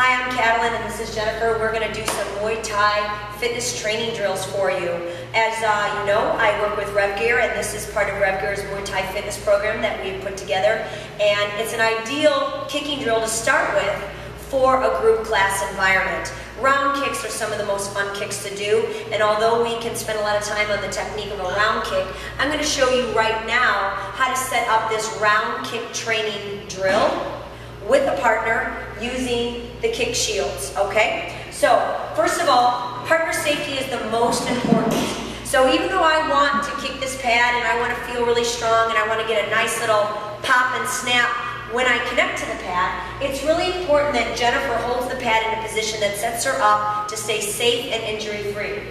Hi, I'm Katalin and this is Jennifer. We're going to do some Muay Thai fitness training drills for you. As you know, I work with revgear, and this is part of revgear's Muay Thai fitness program that we've put together. And it's an ideal kicking drill to start with for a group class environment. Round kicks are some of the most fun kicks to do, and although we can spend a lot of time on the technique of a round kick, I'm going to show you right now how to set up this round kick training drill with a partner using the kick shields, okay? So, first of all, partner safety is the most important. So even though I want to kick this pad and I want to feel really strong and I want to get a nice little pop and snap when I connect to the pad, it's really important that Jennifer holds the pad in a position that sets her up to stay safe and injury-free.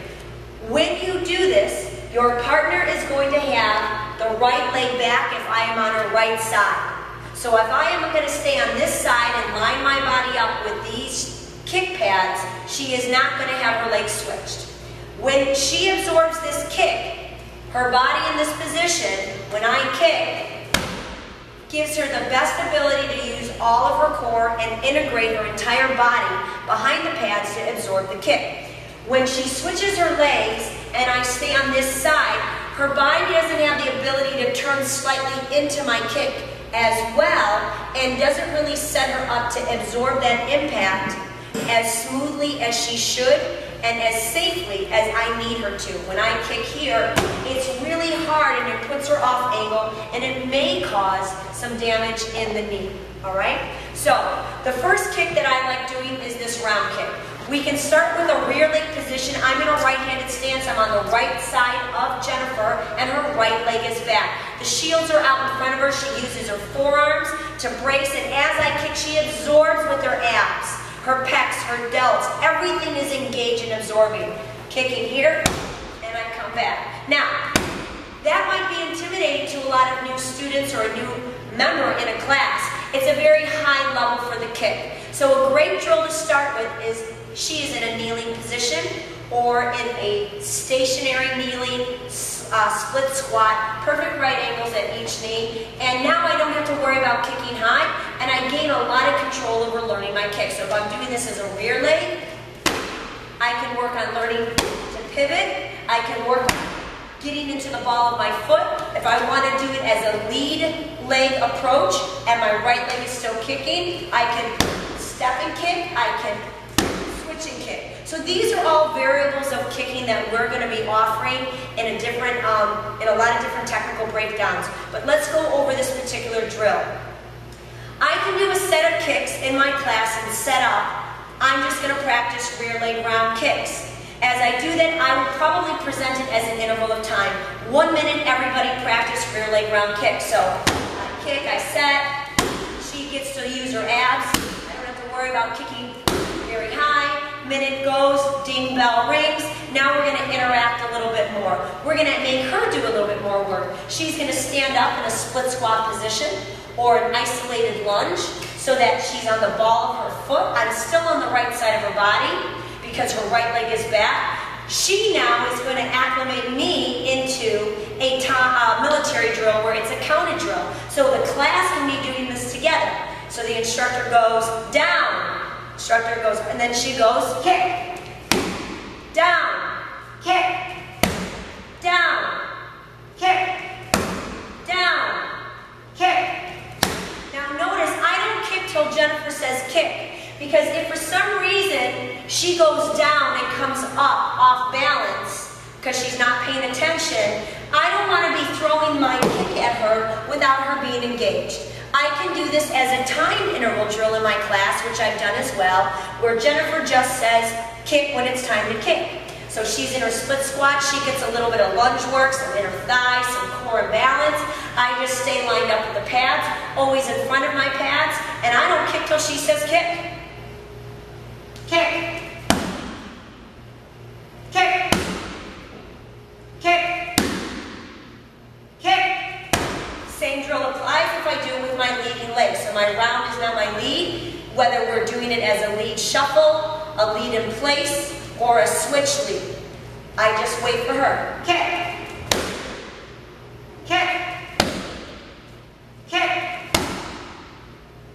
When you do this, your partner is going to have the right leg back if I am on her right side. So if I am going to stay on this side and line my body up with these kick pads, she is not going to have her legs switched. When she absorbs this kick, her body in this position, when I kick, gives her the best ability to use all of her core and integrate her entire body behind the pads to absorb the kick. When she switches her legs and I stay on this side, her body doesn't have the ability to turn slightly into my kick as well, and doesn't really set her up to absorb that impact as smoothly as she should and as safely as I need her to. When I kick here, it's really hard and it puts her off angle and it may cause some damage in the knee, all right? So, the first kick that I like doing is this round kick. We can start with a rear leg position. I'm in a right-handed stance. I'm on the right side of Jennifer, and her right leg is back. The shields are out in front of her. She uses her forearms to brace, and as I kick, she absorbs with her abs, her pecs, her delts. Everything is engaged and absorbing. Kicking here, and I come back. Now, that might be intimidating to a lot of new students or a new member in a class. It's a very high level for the kick. So a great drill to start with is she is in a kneeling position or in a stationary kneeling split squat, perfect right angles at each knee, and now I don't have to worry about kicking high, and I gain a lot of control over learning my kick. So if I'm doing this as a rear leg, I can work on learning to pivot, I can work on getting into the ball of my foot. If I want to do it as a lead leg approach and my right leg is still kicking, I can step and kick, I can switch and kick. So these are all variables of kicking that we're going to be offering in a different, in a lot of different technical breakdowns. But let's go over this particular drill. I can do a set of kicks in my class and set up. I'm just going to practice rear leg round kicks. As I do that, I will probably present it as an interval of time. 1 minute, everybody practice rear leg round kicks. So I kick, I set. She gets to use her abs. I don't have to worry about kicking very high. Minute goes, ding bell rings. Now we're going to interact a little bit more. We're going to make her do a little bit more work. She's going to stand up in a split squat position or an isolated lunge so that she's on the ball of her foot. I'm still on the right side of her body because her right leg is back. She now is going to acclimate me into a military drill where it's a counted drill. So the class can be doing this together. So the instructor goes down. Instructor goes, and then she goes, kick, down, kick, down, kick, down, kick. Now notice, I don't kick till Jennifer says kick, because if for some reason she goes down and comes up off balance, because she's not paying attention, I don't want to be throwing my kick at her without her being engaged. I can do this as a time interval drill in my class, which I've done as well, where Jennifer just says kick when it's time to kick. So she's in her split squat, she gets a little bit of lunge work, some inner thigh, some core and balance. I just stay lined up with the pads, always in front of my pads, and I don't kick till she says kick. Kick. Kick. Kick. Kick. Same drill applies if I do it with my leading leg. So my round is now my lead, whether we're doing it as a lead shuffle, a lead in place, or a switch lead. I just wait for her. Kick. Kick. Kick.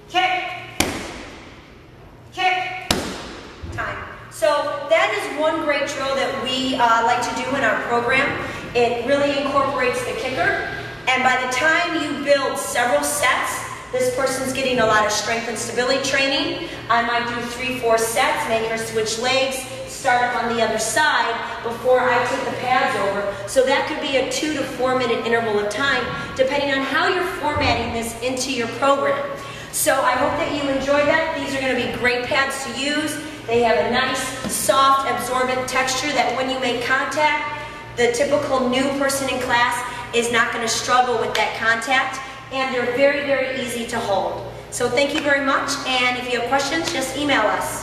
Kick. Kick. one great drill that we like to do in our program. It really incorporates the kicker, and by the time you build several sets, this person's getting a lot of strength and stability training. I might do 3-4 sets, make her switch legs, start up on the other side before I take the pads over. So that could be a 2 to 4 minute interval of time, depending on how you're formatting this into your program. So I hope that you enjoy that. These are going to be great pads to use. They have a nice, soft, absorbent texture that when you make contact, the typical new person in class is not going to struggle with that contact, and they're very, very easy to hold. So thank you very much, and if you have questions, just email us.